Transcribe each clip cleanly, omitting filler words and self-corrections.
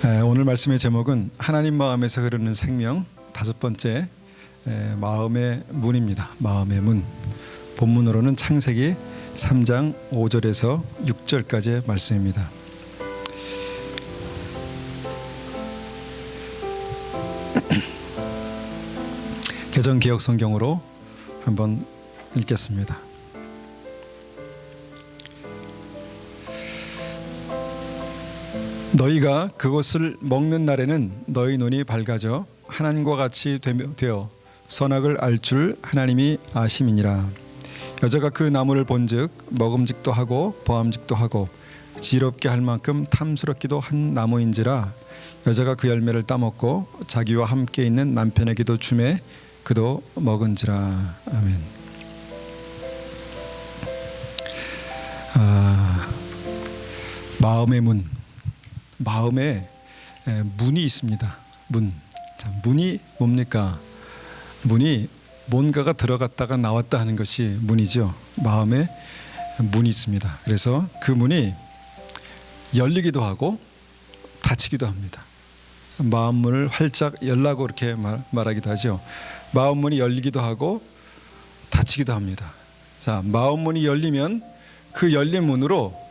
오늘 말씀의 제목은 하나님 마음에서 흐르는 생명, 다섯 번째 마음의 문입니다. 마음의 문. 본문으로는 창세기 3장 5절에서 6절까지의 말씀입니다. 개정 기억 성경으로 한번 읽겠습니다. 너희가 그것을 먹는 날에는 너희 눈이 밝아져 하나님과 같이 되어 선악을 알 줄 하나님이 아심이니라. 여자가 그 나무를 본즉 먹음직도 하고 보암직도 하고 지롭게 할 만큼 탐스럽기도 한 나무인지라. 여자가 그 열매를 따먹고 자기와 함께 있는 남편에게도 주매 그도 먹은지라. 아멘. 마음의 문. 마음에 문이 있습니다. 문. 자, 문이 뭡니까? 문이 뭔가가 들어갔다가 나왔다 하는 것이 문이죠. 마음에 문이 있습니다. 그래서 그 문이 열리기도 하고 닫히기도 합니다. 마음 문을 활짝 열라고 이렇게 말하기도 하죠. 마음 문이 열리기도 하고 닫히기도 합니다. 자, 마음 문이 열리면 그 열린 문으로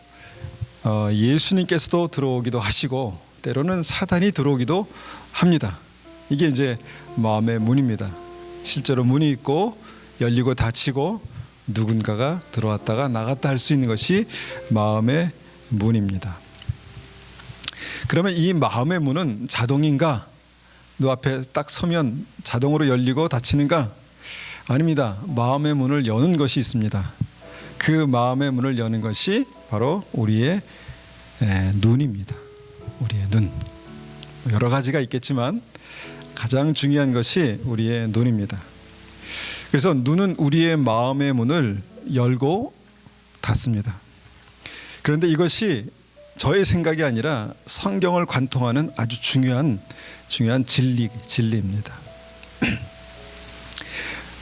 예수님께서도 들어오기도 하시고 때로는 사단이 들어오기도 합니다. 이게 이제 마음의 문입니다. 실제로 문이 있고 열리고 닫히고 누군가가 들어왔다가 나갔다 할 수 있는 것이 마음의 문입니다. 그러면 이 마음의 문은 자동인가? 너 앞에 딱 서면 자동으로 열리고 닫히는가? 아닙니다. 마음의 문을 여는 것이 있습니다. 그 마음의 문을 여는 것이 바로 우리의 눈입니다. 우리의 눈. 여러 가지가 있겠지만 가장 중요한 것이 우리의 눈입니다. 그래서 눈은 우리의 마음의 문을 열고 닫습니다. 그런데 이것이 저의 생각이 아니라 성경을 관통하는 아주 중요한 진리입니다.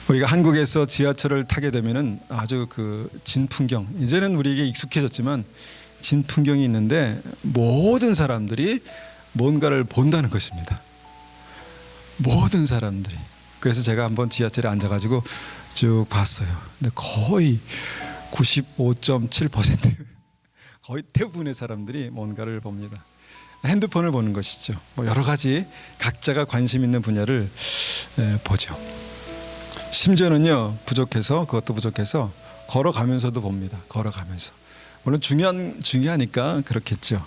우리가 한국에서 지하철을 타게 되면은 아주 그 진풍경, 이제는 우리에게 익숙해졌지만 진풍경이 있는데 모든 사람들이 뭔가를 본다는 것입니다. 모든 사람들이. 그래서 제가 한번 지하철에 앉아가지고 쭉 봤어요. 근데 거의 95.7% 거의 대부분의 사람들이 뭔가를 봅니다. 핸드폰을 보는 것이죠. 뭐 여러 가지 각자가 관심 있는 분야를 보죠. 심지어는요, 그것도 부족해서 걸어가면서도 봅니다. 걸어가면서. 물론 중요하니까 그렇겠죠.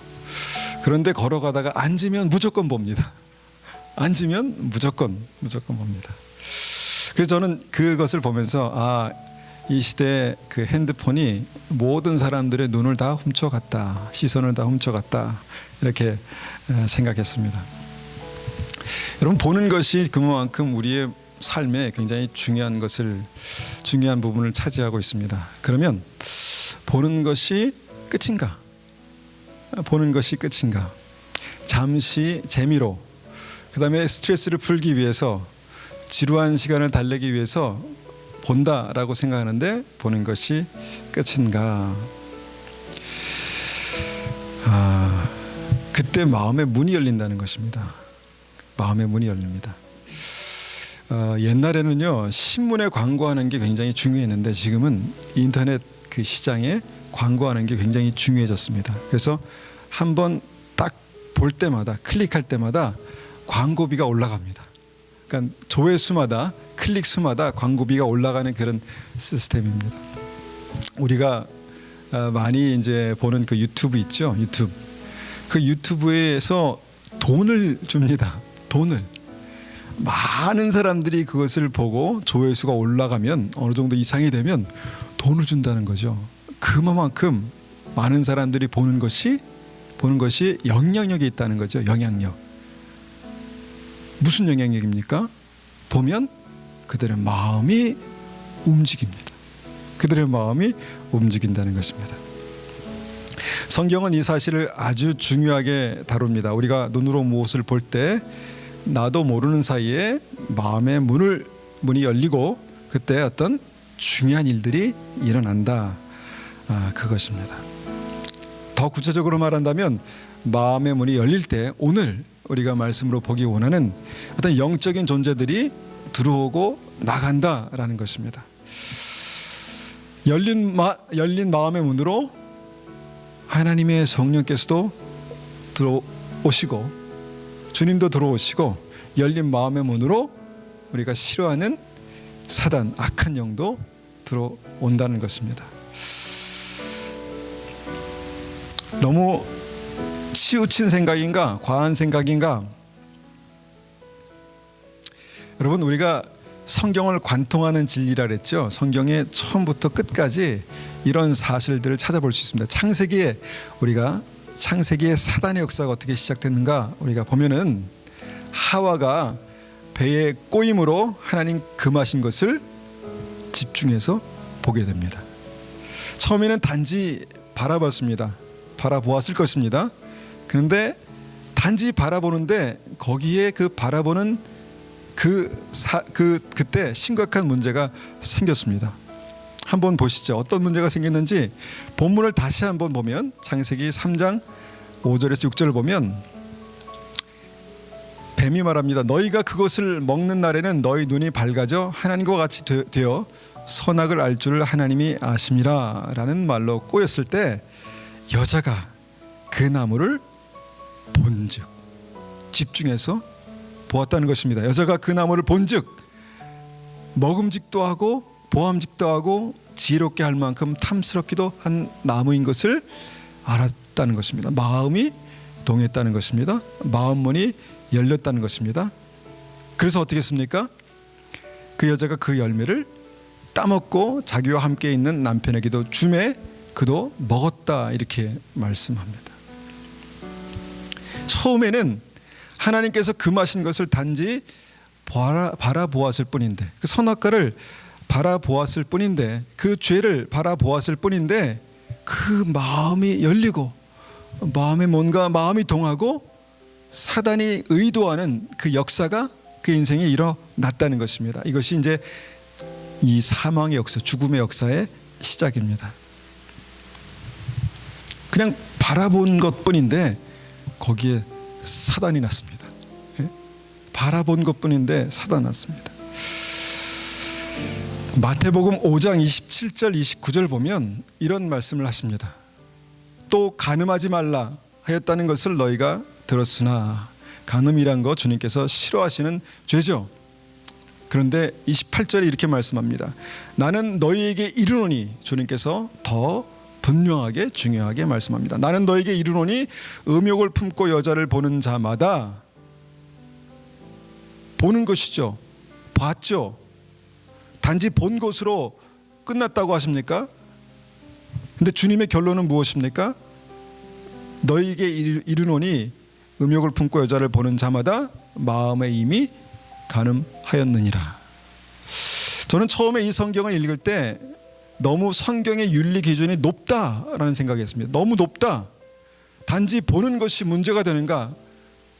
그런데 걸어가다가 앉으면 무조건 봅니다. 앉으면 무조건 봅니다. 그래서 저는 그것을 보면서 이 시대의 그 핸드폰이 모든 사람들의 눈을 다 훔쳐갔다, 시선을 다 훔쳐갔다, 이렇게 생각했습니다. 여러분, 보는 것이 그만큼 우리의 삶에 굉장히 중요한 부분을 차지하고 있습니다. 그러면 보는 것이 끝인가? 보는 것이 끝인가? 잠시 재미로, 그 다음에 스트레스를 풀기 위해서, 지루한 시간을 달래기 위해서 본다라고 생각하는데 보는 것이 끝인가? 그때 마음의 문이 열린다는 것입니다. 마음의 문이 열립니다. 옛날에는요, 신문에 광고하는 게 굉장히 중요했는데 지금은 인터넷 그 시장에 광고하는 게 굉장히 중요해졌습니다. 그래서 한번 딱 볼 때마다, 클릭할 때마다 광고비가 올라갑니다. 그러니까 조회수마다, 클릭 수마다 광고비가 올라가는 그런 시스템입니다. 우리가 많이 이제 보는 그 유튜브 있죠, 유튜브. 그 유튜브에서 돈을 줍니다. 돈을. 많은 사람들이 그것을 보고 조회수가 올라가면, 어느 정도 이상이 되면 돈을 준다는 거죠. 그만큼 많은 사람들이 보는 것이 영향력이 있다는 거죠. 영향력. 무슨 영향력입니까? 보면 그들의 마음이 움직입니다. 그들의 마음이 움직인다는 것입니다. 성경은 이 사실을 아주 중요하게 다룹니다. 우리가 눈으로 무엇을 볼 때 나도 모르는 사이에 마음의 문이 열리고 그때 어떤 중요한 일들이 일어난다. 그것입니다. 더 구체적으로 말한다면 마음의 문이 열릴 때 오늘 우리가 말씀으로 보기 원하는 어떤 영적인 존재들이 들어오고 나간다라는 것입니다. 열린 마음의 문으로 하나님의 성령께서도 들어오시고 주님도 들어오시고 열린 마음의 문으로 우리가 싫어하는 사단, 악한 영도 들어온다는 것입니다. 너무 치우친 생각인가? 과한 생각인가? 여러분, 우리가 성경을 관통하는 진리라 그랬죠. 성경의 처음부터 끝까지 이런 사실들을 찾아볼 수 있습니다. 창세기에 사단의 역사가 어떻게 시작됐는가 우리가 보면은 하와가 배에 꼬임으로 하나님 금하신 것을 집중해서 보게 됩니다. 처음에는 단지 바라보았을 것입니다. 그런데 단지 바라보는데 거기에 그 바라보는 그때 심각한 문제가 생겼습니다. 한번 보시죠. 어떤 문제가 생겼는지 본문을 다시 한번 보면 창세기 3장 5절에서 6절을 보면 뱀이 말합니다. 너희가 그것을 먹는 날에는 너희 눈이 밝아져 하나님과 같이 되어 선악을 알 줄을 하나님이 아심이라 라는 말로 꼬였을 때 여자가 그 나무를 본즉 집중해서 보았다는 것입니다. 여자가 그 나무를 본즉 먹음직도 하고 보암직도 하고 지혜롭게 할 만큼 탐스럽기도 한 나무인 것을 알았다는 것입니다. 마음이 동했다는 것입니다. 마음문이 열렸다는 것입니다. 그래서 어떻게 했습니까? 그 여자가 그 열매를 따먹고 자기와 함께 있는 남편에게도 주매 그도 먹었다 이렇게 말씀합니다. 처음에는 하나님께서 금하신 것을 단지 바라보았을 뿐인데 그 선악과를 바라보았을 뿐인데 그 죄를 바라보았을 뿐인데 그 마음이 열리고 마음이 동하고 사단이 의도하는 그 역사가 그 인생에 일어났다는 것입니다. 이것이 이제 이 사망의 역사, 죽음의 역사의 시작입니다. 그냥 바라본 것뿐인데 거기에 사단이 났습니다. 바라본 것뿐인데 사단이 났습니다. 마태복음 5장 27절 29절 보면 이런 말씀을 하십니다. 또 간음하지 말라 하였다는 것을 너희가 들었으나 간음이란 거 주님께서 싫어하시는 죄죠. 그런데 28절에 이렇게 말씀합니다. 나는 너희에게 이르노니 주님께서 더 분명하게 중요하게 말씀합니다. 나는 너에게 이르노니 음욕을 품고 여자를 보는 자마다 보는 것이죠. 봤죠. 단지 본 것으로 끝났다고 하십니까? 근데 주님의 결론은 무엇입니까? 너에게 이르노니 음욕을 품고 여자를 보는 자마다 마음에 이미 간음하였느니라. 저는 처음에 이 성경을 읽을 때 너무 성경의 윤리 기준이 높다라는 생각이 했습니다. 너무 높다. 단지 보는 것이 문제가 되는가?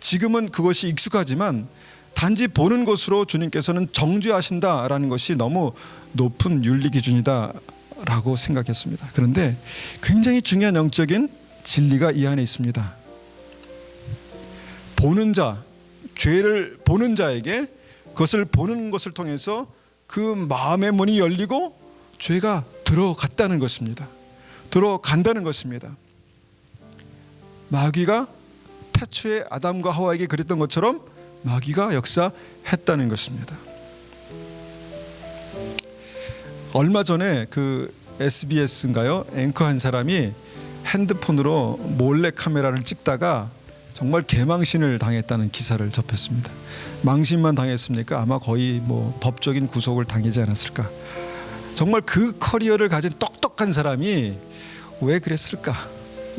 지금은 그것이 익숙하지만 단지 보는 것으로 주님께서는 정죄하신다라는 것이 너무 높은 윤리 기준이다라고 생각했습니다. 그런데 굉장히 중요한 영적인 진리가 이 안에 있습니다. 보는 자, 죄를 보는 자에게 그것을 보는 것을 통해서 그 마음의 문이 열리고 죄가 들어갔다는 것입니다. 들어간다는 것입니다. 마귀가 태초에 아담과 하와에게 그랬던 것처럼 마귀가 역사했다는 것입니다. 얼마 전에 그 SBS인가요? 앵커 한 사람이 핸드폰으로 몰래 카메라를 찍다가 정말 개망신을 당했다는 기사를 접했습니다. 망신만 당했습니까? 아마 거의 뭐 법적인 구속을 당하지 않았을까. 정말 그 커리어를 가진 똑똑한 사람이 왜 그랬을까?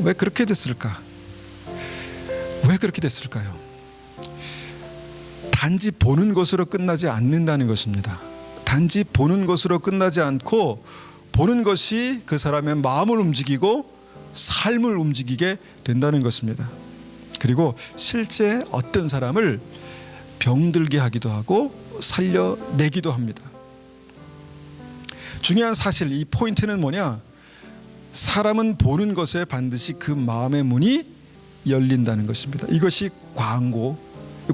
왜 그렇게 됐을까? 왜 그렇게 됐을까요? 단지 보는 것으로 끝나지 않는다는 것입니다. 단지 보는 것으로 끝나지 않고 보는 것이 그 사람의 마음을 움직이고 삶을 움직이게 된다는 것입니다. 그리고 실제 어떤 사람을 병들게 하기도 하고 살려내기도 합니다. 중요한 사실, 이 포인트는 뭐냐? 사람은 보는 것에 반드시 그 마음의 문이 열린다는 것입니다. 이것이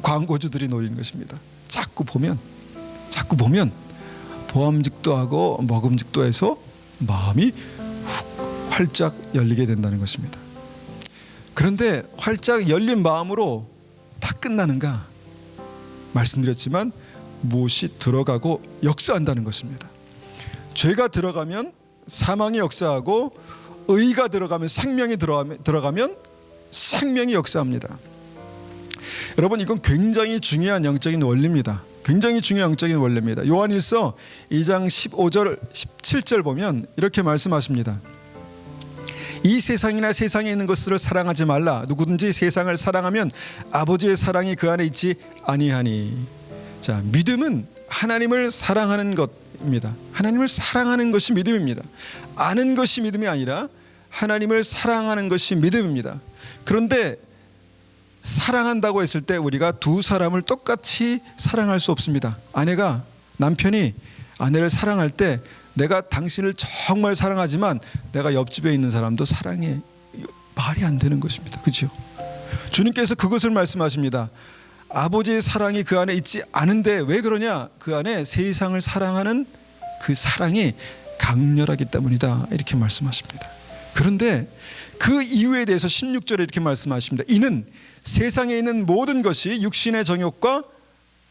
광고주들이 노리는 것입니다. 자꾸 보면 보암직도 하고 먹음직도 해서 마음이 훅 활짝 열리게 된다는 것입니다. 그런데 활짝 열린 마음으로 다 끝나는가? 말씀드렸지만 무엇이 들어가고 역사한다는 것입니다. 죄가 들어가면 사망이 역사하고 의가 들어가면 생명이 들어가면 생명이 역사합니다. 여러분, 이건 굉장히 중요한 영적인 원리입니다. 굉장히 중요한 영적인 원리입니다. 요한일서 2장 15절 17절 보면 이렇게 말씀하십니다. 이 세상이나 세상에 있는 것을 사랑하지 말라. 누구든지 세상을 사랑하면 아버지의 사랑이 그 안에 있지 아니하니. 자, 믿음은 하나님을 사랑하는 것입니다. 하나님을 사랑하는 것이 믿음입니다. 아는 것이 믿음이 아니라 하나님을 사랑하는 것이 믿음입니다. 그런데 사랑한다고 했을 때 우리가 두 사람을 똑같이 사랑할 수 없습니다. 남편이 아내를 사랑할 때 내가 당신을 정말 사랑하지만 내가 옆집에 있는 사람도 사랑해. 말이 안 되는 것입니다. 그렇죠? 주님께서 그것을 말씀하십니다. 아버지의 사랑이 그 안에 있지 않은데 왜 그러냐? 그 안에 세상을 사랑하는 그 사랑이 강렬하기 때문이다. 이렇게 말씀하십니다. 그런데 그 이유에 대해서 16절에 이렇게 말씀하십니다. 이는 세상에 있는 모든 것이 육신의 정욕과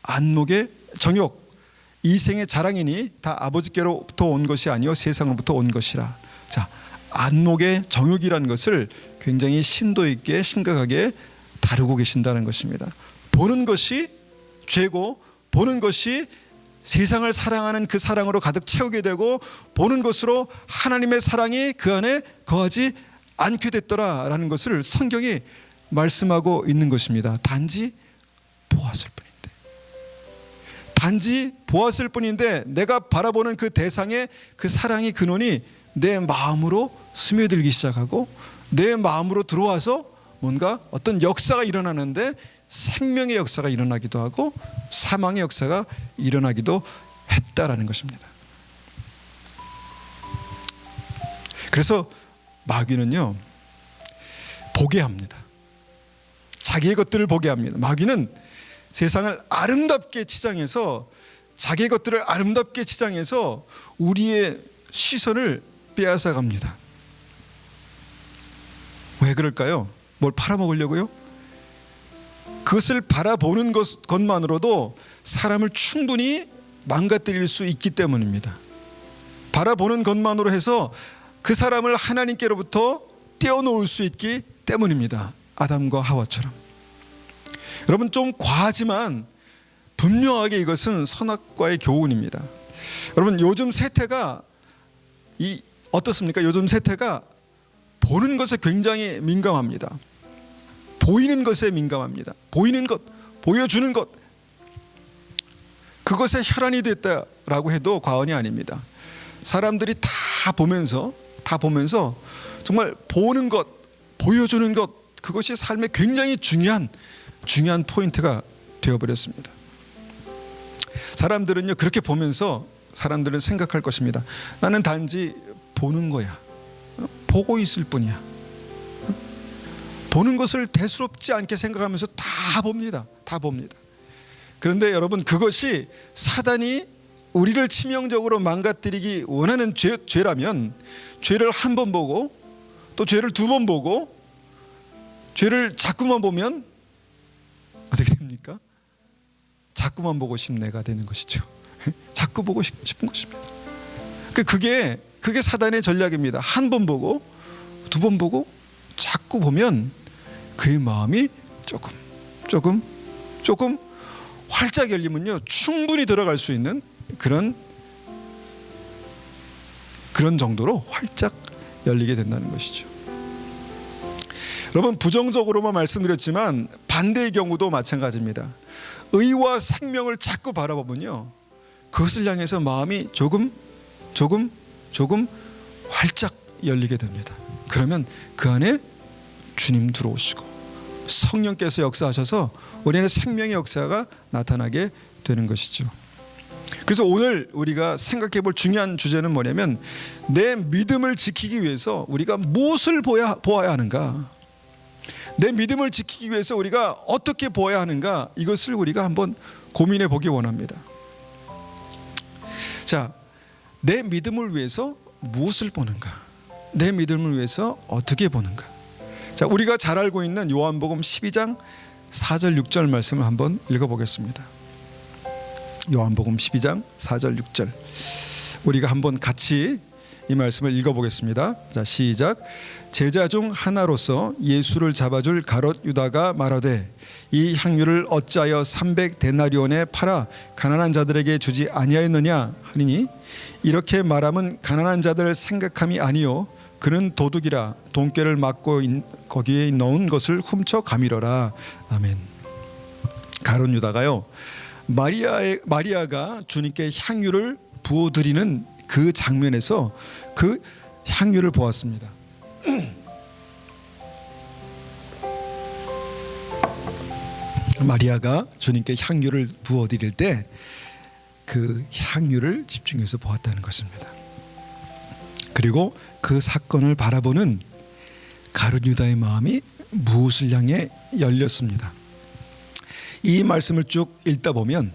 안목의 정욕, 이생의 자랑이니 다 아버지께로부터 온 것이 아니요 세상으로부터 온 것이라. 자, 안목의 정욕이라는 것을 굉장히 심도 있게 심각하게 다루고 계신다는 것입니다. 보는 것이 죄고 보는 것이 세상을 사랑하는 그 사랑으로 가득 채우게 되고 보는 것으로 하나님의 사랑이 그 안에 거하지 않게 됐더라라는 것을 성경이 말씀하고 있는 것입니다. 단지 보았을 뿐인데 내가 바라보는 그 대상의 그 사랑의 근원이 내 마음으로 스며들기 시작하고 내 마음으로 들어와서 뭔가 어떤 역사가 일어나는데 생명의 역사가 일어나기도 하고 사망의 역사가 일어나기도 했다라는 것입니다. 그래서 마귀는요, 보게 합니다. 자기의 것들을 보게 합니다. 마귀는 세상을 아름답게 치장해서 자기의 것들을 아름답게 치장해서 우리의 시선을 빼앗아 갑니다. 왜 그럴까요? 뭘 팔아먹으려고요? 그것을 바라보는 것만으로도 사람을 충분히 망가뜨릴 수 있기 때문입니다. 바라보는 것만으로 해서 그 사람을 하나님께로부터 떼어놓을 수 있기 때문입니다. 아담과 하와처럼. 여러분, 좀 과하지만 분명하게 이것은 선악과의 교훈입니다. 여러분, 요즘 세태가 어떻습니까? 요즘 세태가 보는 것에 굉장히 민감합니다. 보이는 것에 민감합니다. 보이는 것, 보여주는 것, 그것에 혈안이 됐다라고 해도 과언이 아닙니다. 사람들이 다 보면서 정말 보는 것, 보여주는 것, 그것이 삶의 굉장히 중요한 포인트가 되어버렸습니다. 사람들은요, 그렇게 보면서 사람들은 생각할 것입니다. 나는 단지 보는 거야. 보고 있을 뿐이야. 보는 것을 대수롭지 않게 생각하면서 다 봅니다. 그런데 여러분, 그것이 사단이 우리를 치명적으로 망가뜨리기 원하는 죄라면 죄를 한 번 보고 또 죄를 두 번 보고 죄를 자꾸만 보면 어떻게 됩니까? 자꾸만 보고 싶은 애가 되는 것이죠. 자꾸 보고 싶은 것입니다. 그게 사단의 전략입니다. 한 번 보고 두 번 보고 자꾸 보면 그의 마음이 조금 활짝 열리면요, 충분히 들어갈 수 있는 그런 정도로 활짝 열리게 된다는 것이죠. 여러분, 부정적으로만 말씀드렸지만 반대의 경우도 마찬가지입니다. 의와 생명을 자꾸 바라보면요, 그것을 향해서 마음이 조금 활짝 열리게 됩니다. 그러면 그 안에 주님 들어오시고 성령께서 역사하셔서 우리 안에 생명의 역사가 나타나게 되는 것이죠. 그래서 오늘 우리가 생각해 볼 중요한 주제는 뭐냐면, 내 믿음을 지키기 위해서 우리가 무엇을 보아야 하는가, 내 믿음을 지키기 위해서 우리가 어떻게 보아야 하는가, 이것을 우리가 한번 고민해 보기 원합니다. 자, 내 믿음을 위해서 무엇을 보는가, 내 믿음을 위해서 어떻게 보는가. 자, 우리가 잘 알고 있는 요한복음 12장 4절 6절 말씀을 한번 읽어보겠습니다. 요한복음 12장 4절 6절, 우리가 한번 같이 이 말씀을 읽어보겠습니다. 자, 시작. 제자 중 하나로서 예수를 잡아줄 가롯 유다가 말하되, 이 향유를 어찌하여 300데나리온에 팔아 가난한 자들에게 주지 아니하였느냐 하니니, 이렇게 말함은 가난한 자들을 생각함이 아니요 그는 도둑이라 돈꾀를 맞고 거기에 넣은 것을 훔쳐 가밀어라. 아멘. 가롯 유다가요, 마리아가 주님께 향유를 부어드리는 그 장면에서 그 향유를 보았습니다. 마리아가 주님께 향유를 부어드릴 때 그 향유를 집중해서 보았다는 것입니다. 그리고 그 사건을 바라보는 가룟 유다의 마음이 무엇을 향해 열렸습니다. 이 말씀을 쭉 읽다 보면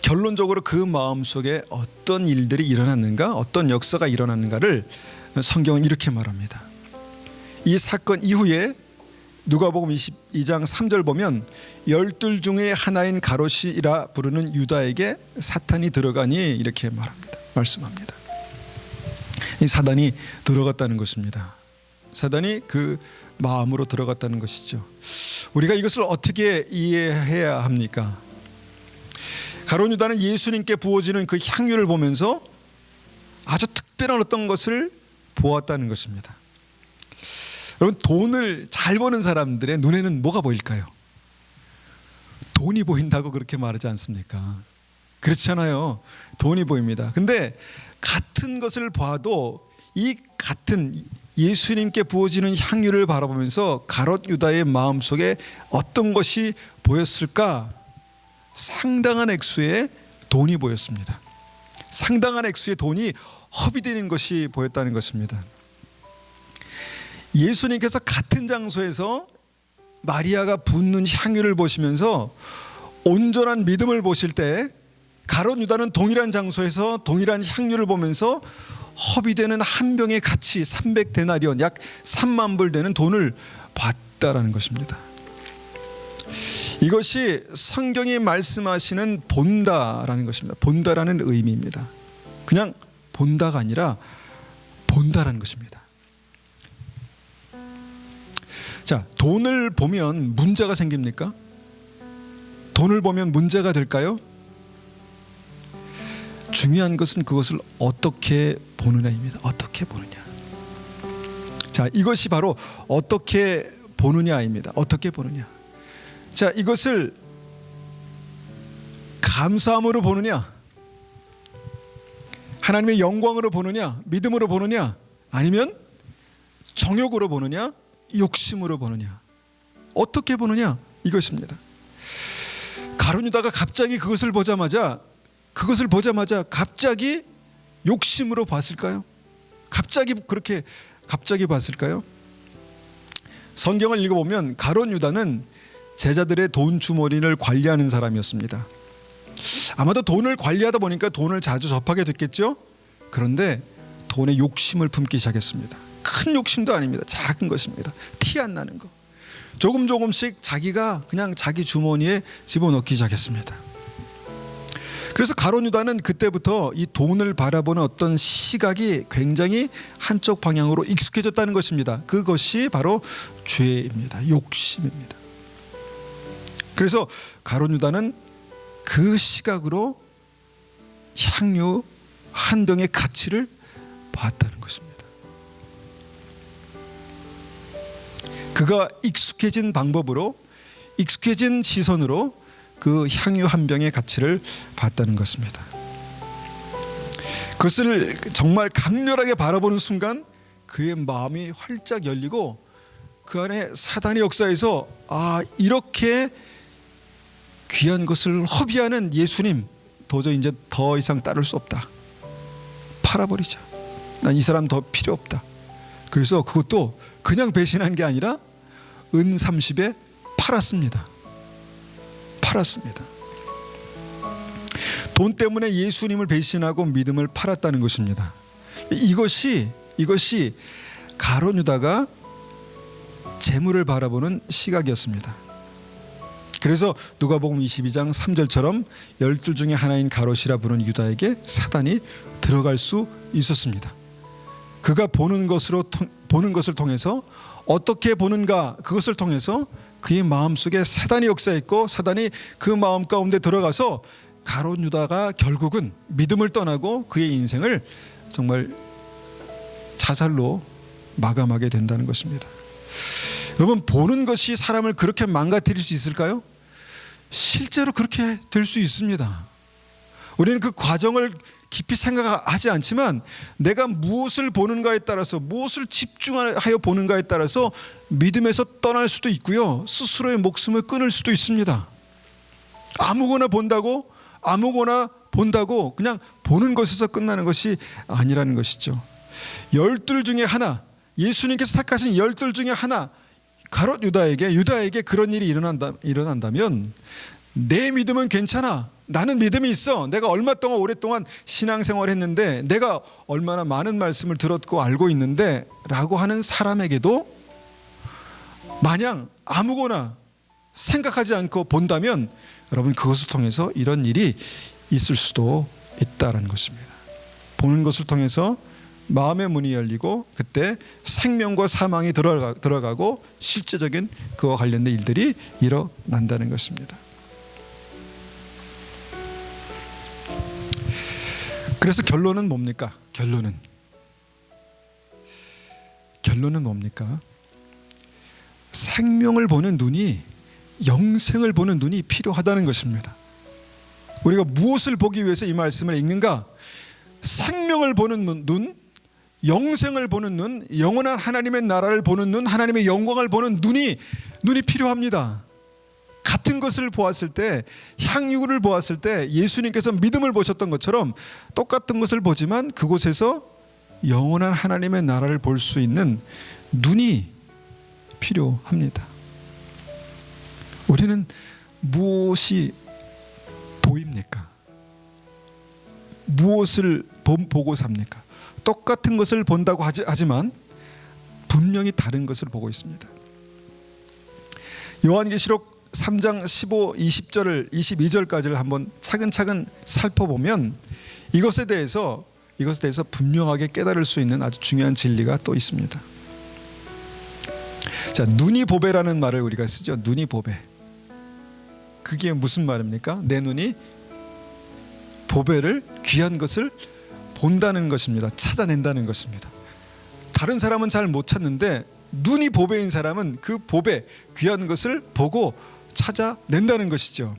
결론적으로 그 마음속에 어떤 일들이 일어났는가, 어떤 역사가 일어났는가를 성경은 이렇게 말합니다. 이 사건 이후에 누가복음 22장 3절 보면, 12 중에 하나인 가롯이라 부르는 유다에게 사탄이 들어가니, 이렇게 말씀합니다. 이 사단이 들어갔다는 것입니다. 사단이 그 마음으로 들어갔다는 것이죠. 우리가 이것을 어떻게 이해해야 합니까? 가롯 유다는 예수님께 부어지는 그 향유를 보면서 아주 특별한 어떤 것을 보았다는 것입니다. 여러분, 돈을 잘 버는 사람들의 눈에는 뭐가 보일까요? 돈이 보인다고 그렇게 말하지 않습니까? 그렇잖아요. 돈이 보입니다. 근데 같은 것을 봐도 이 같은 예수님께 부어지는 향유를 바라보면서 가롯 유다의 마음속에 어떤 것이 보였을까? 상당한 액수의 돈이 보였습니다. 상당한 액수의 돈이 허비되는 것이 보였다는 것입니다. 예수님께서 같은 장소에서 마리아가 붓는 향유를 보시면서 온전한 믿음을 보실 때, 가롯 유다는 동일한 장소에서 동일한 향유를 보면서 허비되는 한 병의 가치 300데나리온, 약 3만 불 되는 돈을 봤다라는 것입니다. 이것이 성경이 말씀하시는 본다라는 것입니다. 본다라는 의미입니다. 그냥 본다가 아니라 본다라는 것입니다. 자, 돈을 보면 문제가 생깁니까? 돈을 보면 문제가 될까요? 중요한 것은 그것을 어떻게 보느냐입니다. 어떻게 보느냐. 자, 이것이 바로 어떻게 보느냐입니다. 어떻게 보느냐. 자, 이것을 감사함으로 보느냐, 하나님의 영광으로 보느냐, 믿음으로 보느냐, 아니면 정욕으로 보느냐, 욕심으로 보느냐, 어떻게 보느냐, 이것입니다. 가룟 유다가 갑자기 그것을 보자마자 갑자기 욕심으로 봤을까요? 갑자기 봤을까요? 성경을 읽어보면 가룟 유다는 제자들의 돈 주머니를 관리하는 사람이었습니다. 아마도 돈을 관리하다 보니까 돈을 자주 접하게 됐겠죠. 그런데 돈에 욕심을 품기 시작했습니다. 큰 욕심도 아닙니다. 작은 것입니다. 티 안 나는 거. 조금씩 자기가 그냥 자기 주머니에 집어넣기 시작했습니다. 그래서 가룟 유다는 그때부터 이 돈을 바라보는 어떤 시각이 굉장히 한쪽 방향으로 익숙해졌다는 것입니다. 그것이 바로 죄입니다. 욕심입니다. 그래서 가룟 유다는 그 시각으로 향유 한 병의 가치를 봤다는 것입니다. 그가 익숙해진 방법으로, 익숙해진 시선으로 그 향유 한 병의 가치를 봤다는 것입니다. 그것을 정말 강렬하게 바라보는 순간 그의 마음이 활짝 열리고 그 안에 사단의 역사에서 이렇게 귀한 것을 허비하는 예수님, 도저히 이제 더 이상 따를 수 없다. 팔아버리자. 난 이 사람 더 필요 없다. 그래서 그것도 그냥 배신한 게 아니라 은 30에 팔았습니다. 팔았습니다. 돈 때문에 예수님을 배신하고 믿음을 팔았다는 것입니다. 이것이 가룟 유다가 재물을 바라보는 시각이었습니다. 그래서 누가복음 22장 3절처럼 열둘 중에 하나인 가롯이라 부르는 유다에게 사단이 들어갈 수 있었습니다. 그가 보는 것을 통해서 어떻게 보는가, 그것을 통해서 그의 마음속에 사단이 역사했고 사단이 그 마음 가운데 들어가서 가롯 유다가 결국은 믿음을 떠나고 그의 인생을 정말 자살로 마감하게 된다는 것입니다. 여러분, 보는 것이 사람을 그렇게 망가뜨릴 수 있을까요? 실제로 그렇게 될 수 있습니다. 우리는 그 과정을 깊이 생각하지 않지만 내가 무엇을 보는가에 따라서, 무엇을 집중하여 보는가에 따라서 믿음에서 떠날 수도 있고요, 스스로의 목숨을 끊을 수도 있습니다. 아무거나 본다고 그냥 보는 것에서 끝나는 것이 아니라는 것이죠. 열둘 중에 하나, 예수님께서 택하신 열둘 중에 하나 가롯 유다에게 그런 일이 일어난다면 내 믿음은 괜찮아, 나는 믿음이 있어, 내가 오랫동안 신앙생활을 했는데, 내가 얼마나 많은 말씀을 들었고 알고 있는데 라고 하는 사람에게도 마냥 아무거나 생각하지 않고 본다면 여러분, 그것을 통해서 이런 일이 있을 수도 있다는 것입니다. 보는 것을 통해서 마음의 문이 열리고 그때 생명과 사망이 들어가고 실제적인 그와 관련된 일들이 일어난다는 것입니다. 그래서 결론은 뭡니까? 결론은 뭡니까? 생명을 보는 눈이, 영생을 보는 눈이 필요하다는 것입니다. 우리가 무엇을 보기 위해서 이 말씀을 읽는가? 생명을 보는 눈, 영생을 보는 눈, 영원한 하나님의 나라를 보는 눈, 하나님의 영광을 보는 눈이 필요합니다. 같은 것을 보았을 때, 향유를 보았을 때 예수님께서 믿음을 보셨던 것처럼 똑같은 것을 보지만 그곳에서 영원한 하나님의 나라를 볼 수 있는 눈이 필요합니다. 우리는 무엇이 보입니까? 무엇을 보고 삽니까? 똑같은 것을 본다고 하지만 분명히 다른 것을 보고 있습니다. 요한계시록 3장 15, 20절을 22절까지를 한번 차근차근 살펴보면 이것에 대해서 분명하게 깨달을 수 있는 아주 중요한 진리가 또 있습니다. 자, 눈이 보배라는 말을 우리가 쓰죠. 눈이 보배. 그게 무슨 말입니까? 내 눈이 보배를, 귀한 것을 본다는 것입니다. 찾아낸다는 것입니다. 다른 사람은 잘 못 찾는데 눈이 보배인 사람은 그 보배, 귀한 것을 보고 찾아낸다는 것이죠.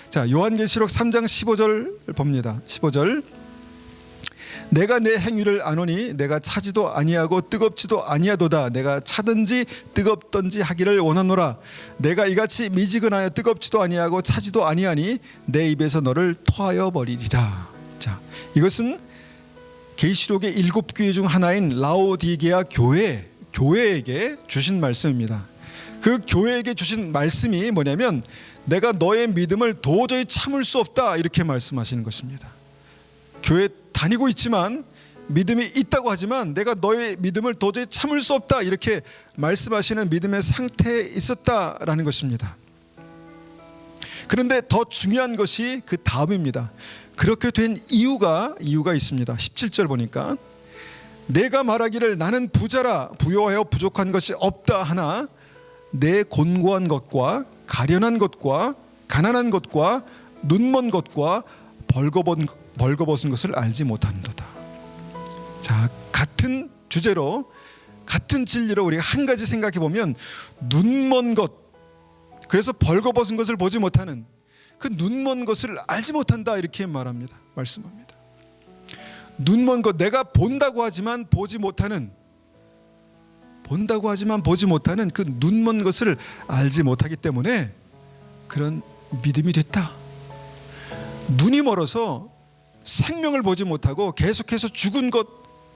자, 요한계시록 3장 15절 봅니다. 15절. 내가 내 행위를 아노니 내가 차지도 아니하고 뜨겁지도 아니하도다. 내가 차든지 뜨겁든지 하기를 원하노라. 내가 이같이 미지근하여 뜨겁지도 아니하고 차지도 아니하니 내 입에서 너를 토하여 버리리라. 자, 이것은 계시록의 7교회 중 하나인 라오디게아 교회에게 주신 말씀입니다. 그 교회에게 주신 말씀이 뭐냐면 내가 너의 믿음을 도저히 참을 수 없다, 이렇게 말씀하시는 것입니다. 교회 다니고 있지만, 믿음이 있다고 하지만 내가 너의 믿음을 도저히 참을 수 없다, 이렇게 말씀하시는 믿음의 상태에 있었다라는 것입니다. 그런데 더 중요한 것이 그 다음입니다. 그렇게 된 이유가 있습니다. 17절 보니까 내가 말하기를 나는 부자라 부요하여 부족한 것이 없다 하나 내 곤고한 것과 가련한 것과 가난한 것과 눈먼 것과 벌거벗은 것을 알지 못한도다. 자, 같은 주제로, 같은 진리로 우리가 한 가지 생각해 보면 눈먼 것, 그래서 벌거벗은 것을 보지 못하는, 그 눈먼 것을 알지 못한다, 이렇게 말씀합니다. 눈먼 것, 내가 본다고 하지만 보지 못하는 그 눈먼 것을 알지 못하기 때문에 그런 믿음이 됐다. 눈이 멀어서 생명을 보지 못하고 계속해서 죽은 것,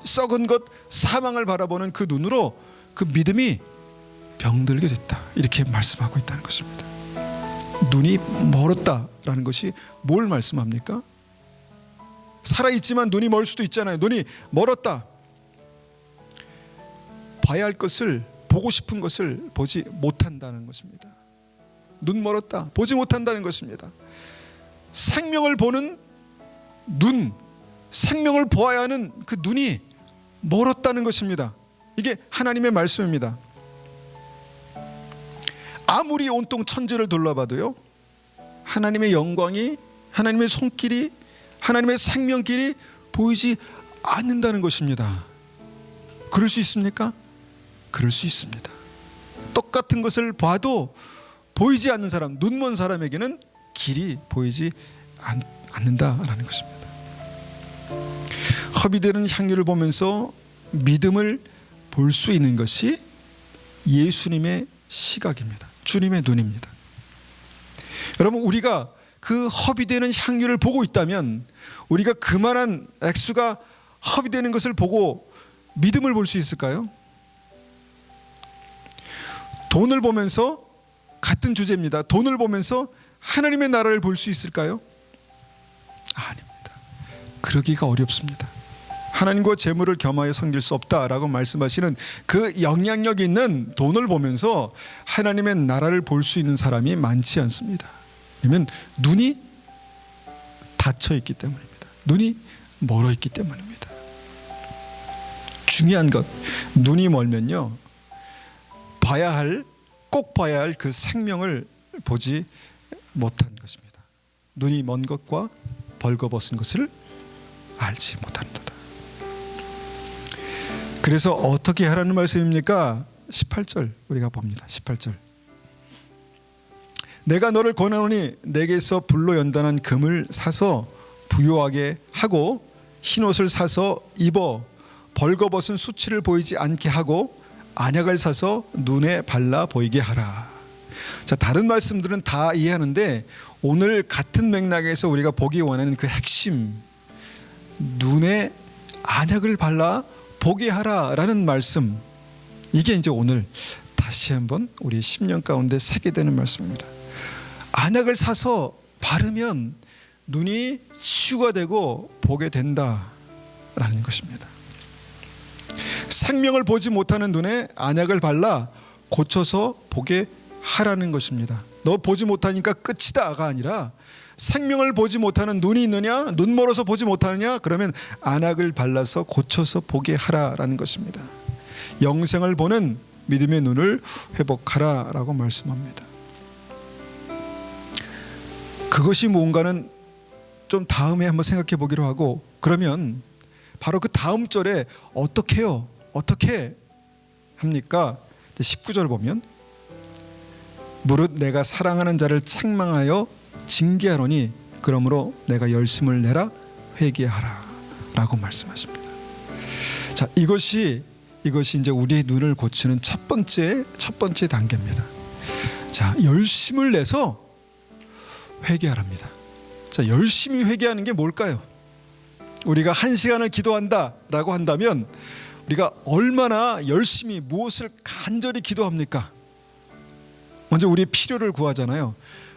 썩은 것, 사망을 바라보는 그 눈으로 그 믿음이 병들게 됐다, 이렇게 말씀하고 있다는 것입니다. 눈이 멀었다라는 것이 뭘 말씀합니까? 살아있지만 눈이 멀 수도 있잖아요. 눈이 멀었다. 봐야 할 것을, 보고 싶은 것을 보지 못한다는 것입니다. 눈 멀었다, 보지 못한다는 것입니다. 생명을 보는 눈, 생명을 보아야 하는 그 눈이 멀었다는 것입니다. 이게 하나님의 말씀입니다. 아무리 온통 천지를 둘러봐도요, 하나님의 영광이, 하나님의 손길이, 하나님의 생명길이 보이지 않는다는 것입니다. 그럴 수 있습니까? 그럴 수 있습니다. 똑같은 것을 봐도 보이지 않는 사람, 눈먼 사람에게는 길이 보이지 않는다라는 것입니다. 허비되는 향유를 보면서 믿음을 볼 수 있는 것이 예수님의 시각입니다. 주님의 눈입니다. 여러분, 우리가 그 허비되는 향유를 보고 있다면, 우리가 그만한 액수가 허비되는 것을 보고 믿음을 볼 수 있을까요? 돈을 보면서, 같은 주제입니다. 돈을 보면서 하나님의 나라를 볼 수 있을까요? 아닙니다. 그러기가 어렵습니다. 하나님과 재물을 겸하여 섬길 수 없다라고 말씀하시는 그 영향력 있는 돈을 보면서 하나님의 나라를 볼 수 있는 사람이 많지 않습니다. 왜냐하면 눈이 닫혀 있기 때문입니다. 눈이 멀어 있기 때문입니다. 중요한 것, 눈이 멀면요, 꼭 봐야 할 그 생명을 보지 못한 것입니다. 눈이 먼 것과 벌거벗은 것을 알지 못한다. 그래서 어떻게 하라는 말씀입니까? 18절 우리가 봅니다. 18절. 내가 너를 권하노니 내게서 불로 연단한 금을 사서 부요하게 하고 흰옷을 사서 입어 벌거벗은 수치를 보이지 않게 하고 안약을 사서 눈에 발라 보이게 하라. 자, 다른 말씀들은 다 이해하는데 오늘 같은 맥락에서 우리가 보기 원하는 그 핵심, 눈에 안약을 발라 보게 하라라는 말씀, 이게 이제 오늘 다시 한번 우리 10년 가운데 새게 되는 말씀입니다. 안약을 사서 바르면 눈이 치유가 되고 보게 된다라는 것입니다. 생명을 보지 못하는 눈에 안약을 발라 고쳐서 보게 하라는 것입니다. 너 보지 못하니까 끝이다가 아니라 생명을 보지 못하는 눈이 있느냐, 눈 멀어서 보지 못하느냐, 그러면 안약을 발라서 고쳐서 보게 하라라는 것입니다. 영생을 보는 믿음의 눈을 회복하라라고 말씀합니다. 그것이 뭔가는 좀 다음에 한번 생각해 보기로 하고, 그러면 바로 그 다음 절에 어떻게 해요? 어떻게 합니까? 19절 보면 무릇 내가 사랑하는 자를 책망하여 징계하노니 그러므로 내가 열심을 내라 회개하라 라고 말씀하십니다. 자, 이것이 이제 우리의 눈을 고치는 첫 번째 단계입니다. 자, 열심을 내서 회개하랍니다. 자, 열심히 회개하는 게 뭘까요? 우리가 1시간을 기도한다라고 한다면 우리가 얼마나 열심히 무엇을 간절히 기도합니까? 먼저 우리의 필요를 구하잖아요.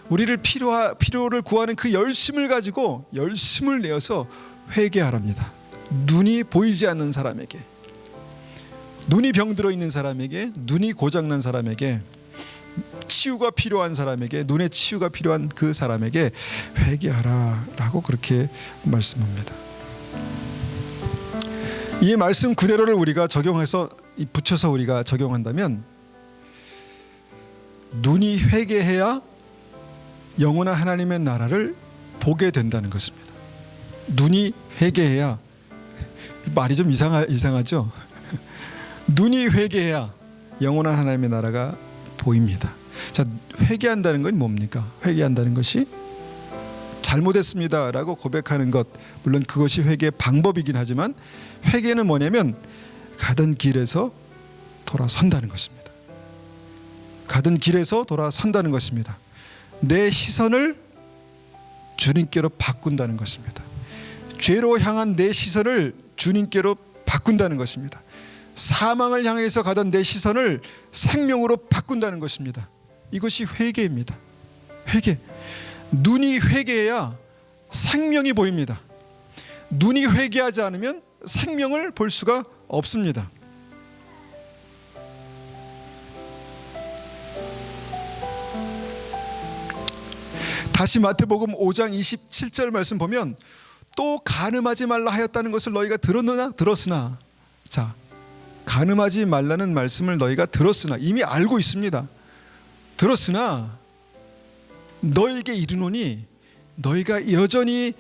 우리를 필요를 구하는 그 열심을 가지고 열심을 내어서 회개하랍니다. 눈이 보이지 않는 사람에게, 눈이 병들어 있는 사람에게, 눈이 고장난 사람에게, 치유가 필요한 사람에게, 눈의 치유가 필요한 그 사람에게 회개하라라고 그렇게 말씀합니다. 이 말씀 그대로를 우리가 적용해서 붙여서 우리가 적용한다면 눈이 회개해야 영원한 하나님의 나라를 보게 된다는 것입니다. 눈이 회개해야, 말이 좀 이상하죠? 눈이 회개해야 영원한 하나님의 나라가 보입니다. 자, 회개한다는 건 뭡니까? 회개한다는 것이 잘못했습니다라고 고백하는 것, 물론 그것이 회개의 방법이긴 하지만 회개는 뭐냐면 가던 길에서 돌아선다는 것입니다. 가던 길에서 돌아선다는 것입니다. 내 시선을 주님께로 바꾼다는 것입니다. 죄로 향한 내 시선을 주님께로 바꾼다는 것입니다. 사망을 향해서 가던 내 시선을 생명으로 바꾼다는 것입니다. 이것이 회개입니다. 회개. 눈이 회개해야 생명이 보입니다. 눈이 회개하지 않으면 생명을 볼 수가 없습니다. 다시 마태복음 5장 27절 말씀 보면 또 간음하지 말라 하였다는 것을 너희가 들었느냐? 들었으나. 자, 간음하지 말라는 말씀을 너희가 들었으나, 이미 알고 있습니다. 들었으나 너희에게 이르노니 너희가 여전히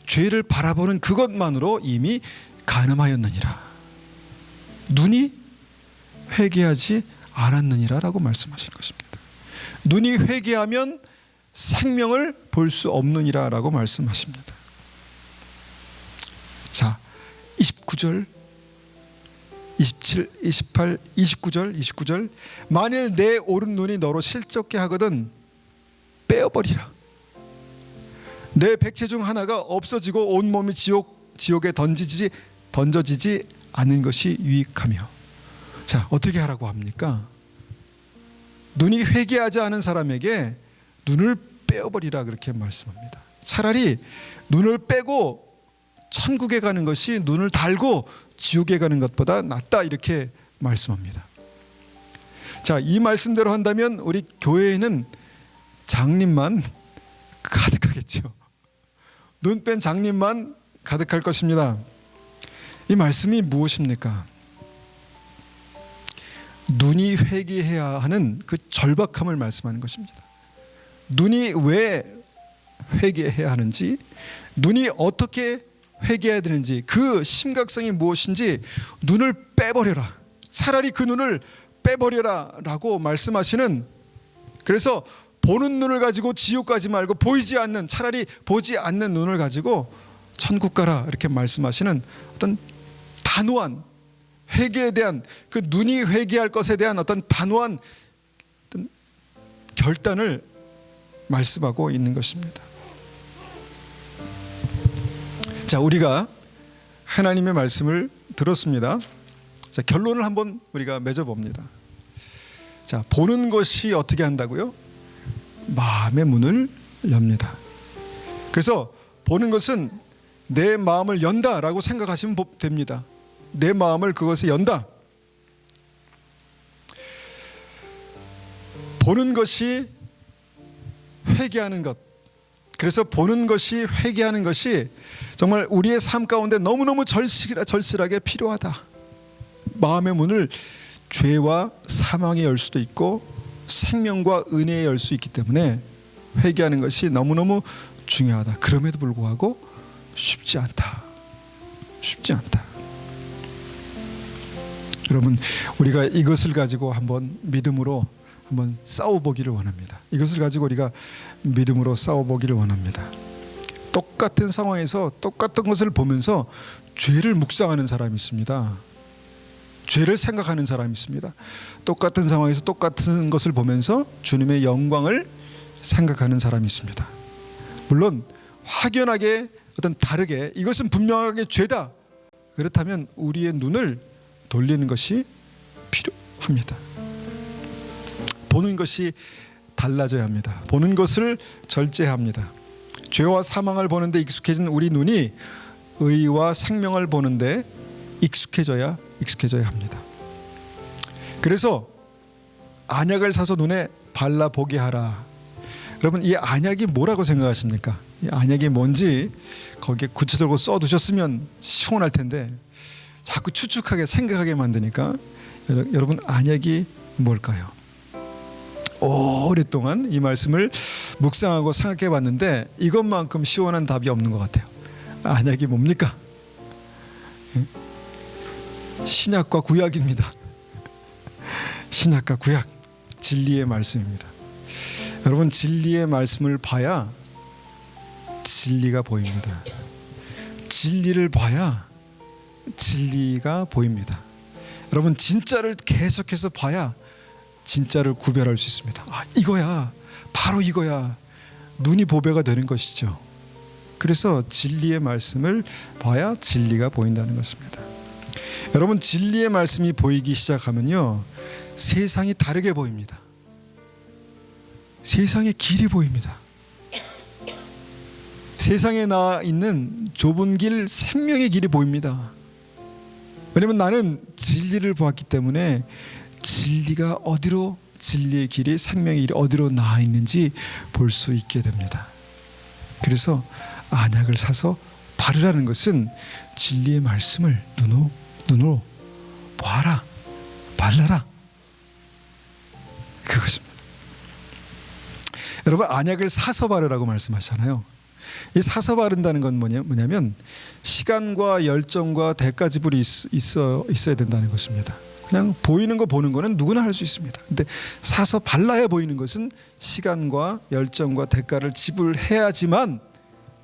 죄를 바라보는 그것만으로 이미 간음하였느니라. 눈이 회개하지 않았느니라 라고 말씀하시는 것입니다. 눈이 회개하면 생명을 볼 수 없느니라 라고 말씀하십니다. 자, 29절, 27, 28, 29절 만일 내 오른눈이 너로 실족게 하거든 빼어버리라. 내 백체 중 하나가 없어지고 온몸이 지옥에 던져지지 않는 것이 유익하며. 자, 어떻게 하라고 합니까? 눈이 회개하지 않은 사람에게 눈을 빼어버리라 그렇게 말씀합니다. 차라리 눈을 빼고 천국에 가는 것이 눈을 달고 지옥에 가는 것보다 낫다 이렇게 말씀합니다. 자, 이 말씀대로 한다면 우리 교회에는 장님만 가득하겠죠. 눈 뺀 장님만 가득할 것입니다. 이 말씀이 무엇입니까? 눈이 회개해야 하는 그 절박함을 말씀하는 것입니다. 눈이 왜 회개해야 하는지, 눈이 어떻게 회개해야 되는지, 그 심각성이 무엇인지 눈을 빼버려라. 차라리 그 눈을 빼버려라 라고 말씀하시는, 그래서 보는 눈을 가지고 지옥 가지 말고 보이지 않는, 차라리 보지 않는 눈을 가지고 천국 가라 이렇게 말씀하시는 어떤 단호한 회개에 대한, 그 눈이 회개할 것에 대한 어떤 단호한 어떤 결단을 말씀하고 있는 것입니다. 자, 우리가 하나님의 말씀을 들었습니다. 자, 결론을 한번 우리가 맺어봅니다. 자, 보는 것이 어떻게 한다고요? 마음의 문을 엽니다. 그래서 보는 것은 내 마음을 연다라고 생각하시면 됩니다. 내 마음을 그것에 연다. 보는 것이 회개하는 것. 그래서 보는 것이, 회개하는 것이 정말 우리의 삶 가운데 너무너무 절실하게 필요하다. 마음의 문을 죄와 사망에 열 수도 있고 생명과 은혜에 열 수 있기 때문에 회개하는 것이 너무너무 중요하다. 그럼에도 불구하고 쉽지 않다. 쉽지 않다. 여러분, 우리가 이것을 가지고 한번 믿음으로 한번 싸워보기를 원합니다. 이것을 가지고 우리가 믿음으로 싸워보기를 원합니다. 똑같은 상황에서 똑같은 것을 보면서 죄를 묵상하는 사람이 있습니다. 죄를 생각하는 사람이 있습니다. 똑같은 상황에서 똑같은 것을 보면서 주님의 영광을 생각하는 사람이 있습니다. 물론 확연하게 어떤 다르게 이것은 분명하게 죄다, 그렇다면 우리의 눈을 돌리는 것이 필요합니다. 보는 것이 달라져야 합니다. 보는 것을 절제합니다. 죄와 사망을 보는데 익숙해진 우리 눈이 의와 생명을 보는데 익숙해져야 합니다. 그래서 안약을 사서 눈에 발라보게 하라. 여러분, 이 안약이 뭐라고 생각하십니까? 이 안약이 뭔지 거기에 구체적으로 써두셨으면 시원할 텐데 자꾸 추측하게 생각하게 만드니까, 여러분, 안약이 뭘까요? 오랫동안 이 말씀을 묵상하고 생각해 봤는데 이것만큼 시원한 답이 없는 것 같아요. 안약이 뭡니까? 신약과 구약입니다. 신약과 구약, 진리의 말씀입니다. 여러분, 진리의 말씀을 봐야 진리가 보입니다. 진리를 봐야 진리가 보입니다. 여러분, 진짜를 계속해서 봐야 진짜를 구별할 수 있습니다. 아, 이거야, 바로 이거야. 눈이 보배가 되는 것이죠. 그래서 진리의 말씀을 봐야 진리가 보인다는 것입니다. 여러분, 진리의 말씀이 보이기 시작하면요, 세상이 다르게 보입니다. 세상의 길이 보입니다. 세상에 나 있는 좁은 길, 생명의 길이 보입니다. 왜냐면 나는 진리를 보았기 때문에 진리가 어디로, 진리의 길이, 생명의 길이 어디로 나아 있는지 볼 수 있게 됩니다. 그래서 안약을 사서 바르라는 것은 진리의 말씀을 눈으로 보아라, 발라라, 그것입니다. 여러분, 안약을 사서 바르라고 말씀하시잖아요. 이 사서 바른다는 건 뭐냐면 시간과 열정과 대가 지불이 있어야 된다는 것입니다. 그냥 보이는 거 보는 거는 누구나 할 수 있습니다. 근데 사서 발라야 보이는 것은 시간과 열정과 대가를 지불해야지만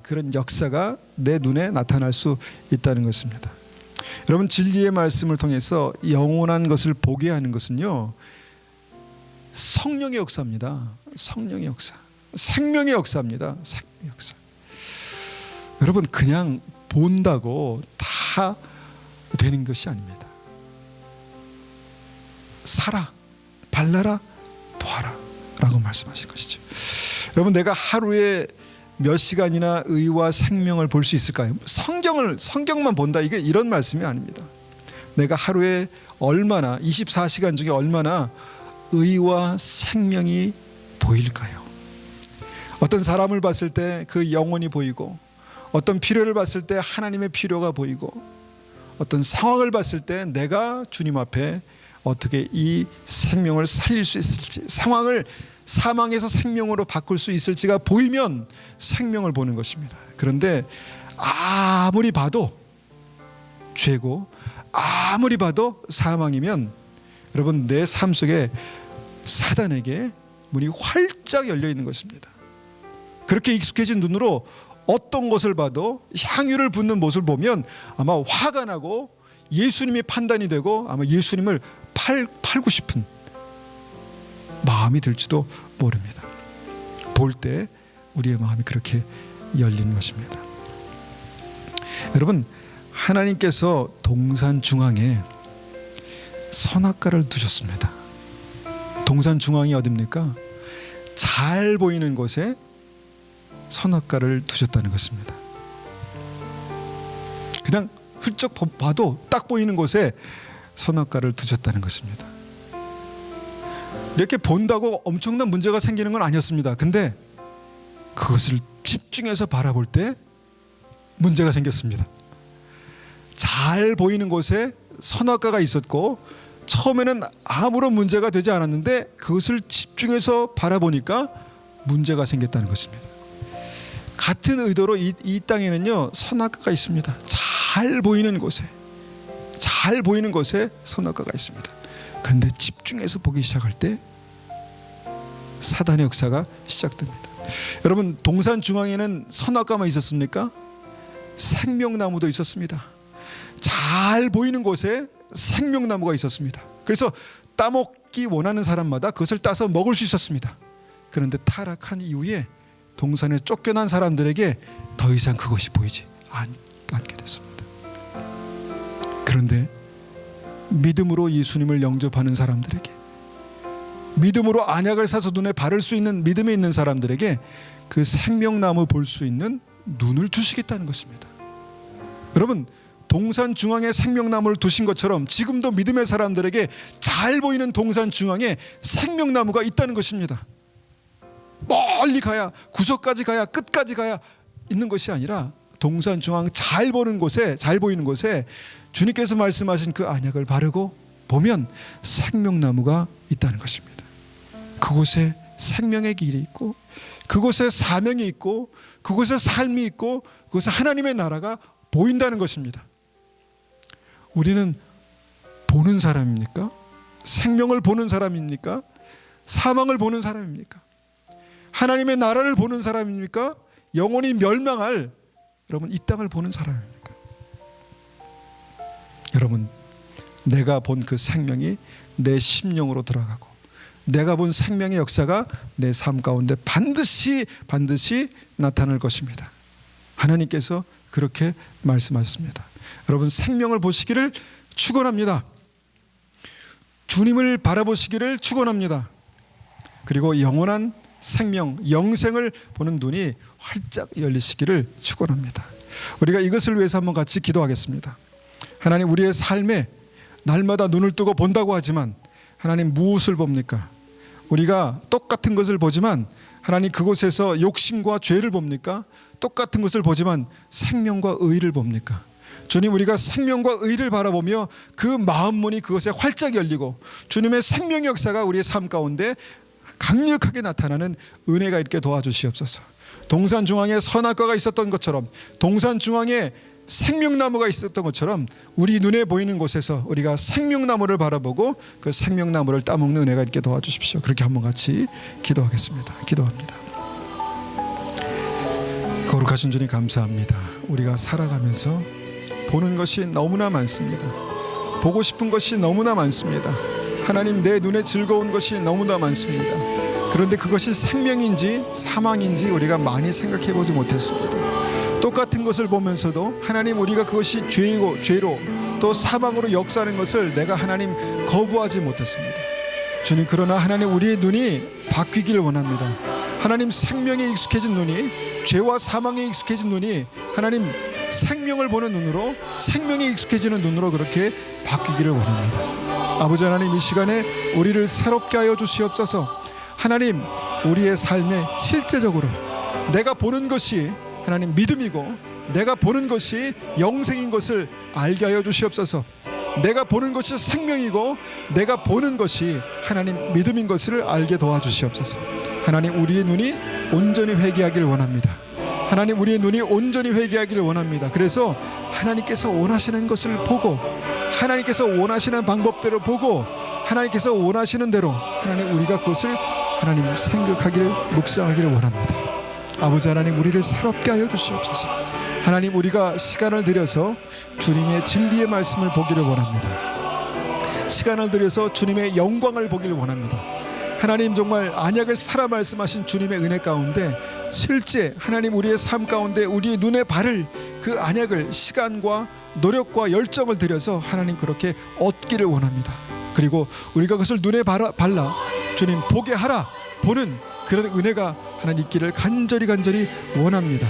그런 역사가 내 눈에 나타날 수 있다는 것입니다. 여러분, 진리의 말씀을 통해서 영원한 것을 보게 하는 것은요, 성령의 역사입니다. 성령의 역사, 생명의 역사입니다. 생명의 역사. 여러분, 그냥 본다고 다 되는 것이 아닙니다. 사라, 발라라, 보아라 라고 말씀하신 것이죠. 여러분, 내가 하루에 몇 시간이나 의와 생명을 볼 수 있을까요? 성경만 본다, 이게 이런 말씀이 아닙니다. 내가 하루에 얼마나, 24시간 중에 얼마나 의와 생명이 보일까요? 어떤 사람을 봤을 때 그 영혼이 보이고, 어떤 필요를 봤을 때 하나님의 필요가 보이고, 어떤 상황을 봤을 때 내가 주님 앞에 어떻게 이 생명을 살릴 수 있을지, 상황을 사망에서 생명으로 바꿀 수 있을지가 보이면 생명을 보는 것입니다. 그런데 아무리 봐도 죄고 아무리 봐도 사망이면 여러분, 내 삶 속에 사단에게 문이 활짝 열려 있는 것입니다. 그렇게 익숙해진 눈으로 어떤 것을 봐도 향유를 붓는 모습을 보면 아마 화가 나고 예수님이 판단이 되고 아마 예수님을 팔고 싶은 마음이 들지도 모릅니다. 볼 때 우리의 마음이 그렇게 열린 것입니다. 여러분, 하나님께서 동산 중앙에 선악과를 두셨습니다. 동산 중앙이 어디입니까? 잘 보이는 곳에 선악과를 두셨다는 것입니다. 그냥 훌쩍 봐도 딱 보이는 곳에 선악과를 두셨다는 것입니다. 이렇게 본다고 엄청난 문제가 생기는 건 아니었습니다. 근데 그것을 집중해서 바라볼 때 문제가 생겼습니다. 잘 보이는 곳에 선악과가 있었고 처음에는 아무런 문제가 되지 않았는데 그것을 집중해서 바라보니까 문제가 생겼다는 것입니다. 같은 의도로 이 땅에는요, 선악과가 있습니다. 잘 보이는 곳에 선악과가 있습니다. 그런데 집중해서 보기 시작할 때 사단의 역사가 시작됩니다. 여러분, 동산 중앙에는 선악과만 있었습니까? 생명나무도 있었습니다. 잘 보이는 곳에 생명나무가 있었습니다. 그래서 따먹기 원하는 사람마다 그것을 따서 먹을 수 있었습니다. 그런데 타락한 이후에 동산에 쫓겨난 사람들에게 더 이상 그것이 보이지 않게 됐습니다. 그런데 믿음으로 예수님을 영접하는 사람들에게, 믿음으로 안약을 사서 눈에 바를 수 있는 믿음이 있는 사람들에게 그 생명나무 볼 수 있는 눈을 주시겠다는 것입니다. 여러분, 동산 중앙에 생명나무를 두신 것처럼 지금도 믿음의 사람들에게 잘 보이는 동산 중앙에 생명나무가 있다는 것입니다. 멀리 가야, 구석까지 가야, 끝까지 가야 있는 것이 아니라 동산 중앙 잘 보이는 곳에 주님께서 말씀하신 그 안약을 바르고 보면 생명나무가 있다는 것입니다. 그곳에 생명의 길이 있고, 그곳에 사명이 있고, 그곳에 삶이 있고, 그곳에 하나님의 나라가 보인다는 것입니다. 우리는 보는 사람입니까? 생명을 보는 사람입니까? 사망을 보는 사람입니까? 하나님의 나라를 보는 사람입니까? 영원히 멸망할 여러분 이 땅을 보는 사람입니까? 여러분, 내가 본 그 생명이 내 심령으로 들어가고 내가 본 생명의 역사가 내 삶 가운데 반드시 나타날 것입니다. 하나님께서 그렇게 말씀하셨습니다. 여러분, 생명을 보시기를 축원합니다. 주님을 바라보시기를 축원합니다. 그리고 영원한 생명, 영생을 보는 눈이 활짝 열리시기를 축원합니다. 우리가 이것을 위해서 한번 같이 기도하겠습니다. 하나님, 우리의 삶에 날마다 눈을 뜨고 본다고 하지만 하나님, 무엇을 봅니까? 우리가 똑같은 것을 보지만 하나님, 그곳에서 욕심과 죄를 봅니까? 똑같은 것을 보지만 생명과 의를 봅니까? 주님, 우리가 생명과 의를 바라보며 그 마음 문이 그것에 활짝 열리고 주님의 생명의 역사가 우리의 삶 가운데 강력하게 나타나는 은혜가 있게 도와주시옵소서. 동산 중앙에 선악과가 있었던 것처럼, 동산 중앙에 생명나무가 있었던 것처럼 우리 눈에 보이는 곳에서 우리가 생명나무를 바라보고 그 생명나무를 따먹는 은혜가 있게 도와주십시오. 그렇게 한번 같이 기도하겠습니다. 기도합니다. 거룩하신 주님, 감사합니다. 우리가 살아가면서 보는 것이 너무나 많습니다. 보고 싶은 것이 너무나 많습니다. 하나님, 내 눈에 즐거운 것이 너무나 많습니다. 그런데 그것이 생명인지 사망인지 우리가 많이 생각해 보지 못했습니다. 똑같은 것을 보면서도 하나님, 우리가 그것이 죄로 또 사망으로 역사하는 것을 내가 하나님 거부하지 못했습니다. 주님, 그러나 하나님, 우리의 눈이 바뀌기를 원합니다. 하나님, 생명에 익숙해진 눈이, 죄와 사망에 익숙해진 눈이 하나님 생명을 보는 눈으로, 생명에 익숙해지는 눈으로 그렇게 바뀌기를 원합니다. 아버지 하나님, 이 시간에 우리를 새롭게 하여 주시옵소서. 하나님, 우리의 삶에 실제적으로 내가 보는 것이 하나님 믿음이고 내가 보는 것이 영생인 것을 알게 하여 주시옵소서. 내가 보는 것이 생명이고 내가 보는 것이 하나님 믿음인 것을 알게 도와주시옵소서. 하나님, 우리의 눈이 온전히 회개하기를 원합니다. 하나님, 우리의 눈이 온전히 회개하기를 원합니다. 그래서 하나님께서 원하시는 것을 보고, 하나님께서 원하시는 방법대로 보고, 하나님께서 원하시는 대로 하나님, 우리가 그것을 하나님 생각하기를, 묵상하기를 원합니다. 아버지 하나님, 우리를 새롭게 하여 주시옵소서. 하나님, 우리가 시간을 들여서 주님의 진리의 말씀을 보기를 원합니다. 시간을 들여서 주님의 영광을 보기를 원합니다. 하나님, 정말 언약을 살아 말씀하신 주님의 은혜 가운데 실제 하나님, 우리의 삶 가운데 우리의 눈에 바를 그 언약을 시간과 노력과 열정을 들여서 하나님 그렇게 얻기를 원합니다. 그리고 우리가 그것을 눈에 발라 주님 보게 하라 보는 그런 은혜가 하나님 있기를 간절히 원합니다.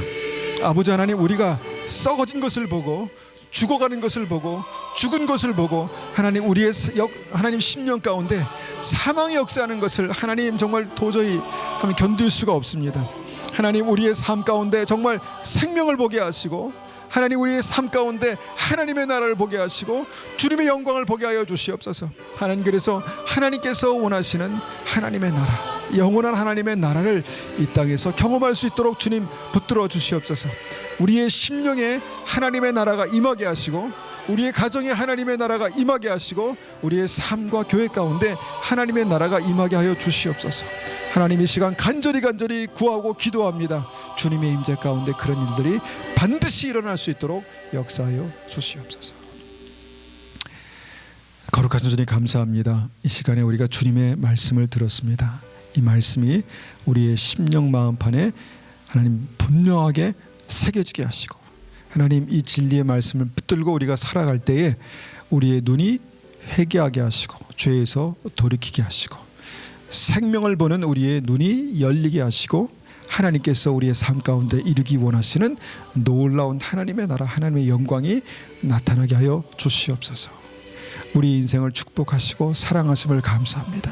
아버지 하나님, 우리가 썩어진 것을 보고 죽어가는 것을 보고 죽은 것을 보고 하나님, 우리의 하나님 심령 가운데 사망의 역사하는 것을 하나님 정말 도저히 견딜 수가 없습니다. 하나님, 우리의 삶 가운데 정말 생명을 보게 하시고 하나님, 우리의 삶 가운데 하나님의 나라를 보게 하시고 주님의 영광을 보게 하여 주시옵소서. 하나님, 그래서 하나님께서 원하시는 하나님의 나라, 영원한 하나님의 나라를 이 땅에서 경험할 수 있도록 주님 붙들어 주시옵소서. 우리의 심령에 하나님의 나라가 임하게 하시고 우리의 가정에 하나님의 나라가 임하게 하시고 우리의 삶과 교회 가운데 하나님의 나라가 임하게 하여 주시옵소서. 하나님, 이 시간 간절히 구하고 기도합니다. 주님의 임재 가운데 그런 일들이 반드시 일어날 수 있도록 역사하여 주시옵소서. 거룩하신 주님, 감사합니다. 이 시간에 우리가 주님의 말씀을 들었습니다. 이 말씀이 우리의 심령 마음판에 하나님 분명하게 새겨지게 하시고 하나님, 이 진리의 말씀을 붙들고 우리가 살아갈 때에 우리의 눈이 회개하게 하시고 죄에서 돌이키게 하시고 생명을 보는 우리의 눈이 열리게 하시고 하나님께서 우리의 삶 가운데 이루기 원하시는 놀라운 하나님의 나라, 하나님의 영광이 나타나게 하여 주시옵소서. 우리 인생을 축복하시고 사랑하심을 감사합니다.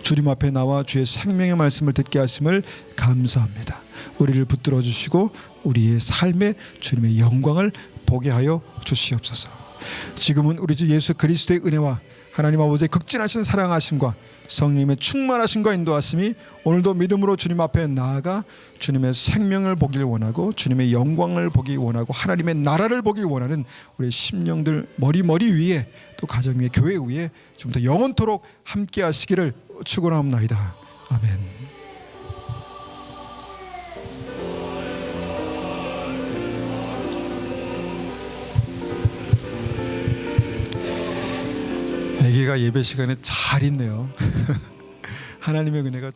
주님 앞에 나와 주의 생명의 말씀을 듣게 하심을 감사합니다. 우리를 붙들어 주시고 우리의 삶에 주님의 영광을 보게 하여 주시옵소서. 지금은 우리 주 예수 그리스도의 은혜와 하나님 아버지의 극진하신 사랑하심과 성령님의 충만하심과 인도하심이 오늘도 믿음으로 주님 앞에 나아가 주님의 생명을 보길 원하고 주님의 영광을 보기 원하고 하나님의 나라를 보기 원하는 우리 심령들 머리 위에 또 가정 위에 교회 위에 지금부터 영원토록 함께 하시기를 축원하옵나이다. 아멘. 애기가 예배 시간에 잘 있네요. 하나님의 은혜가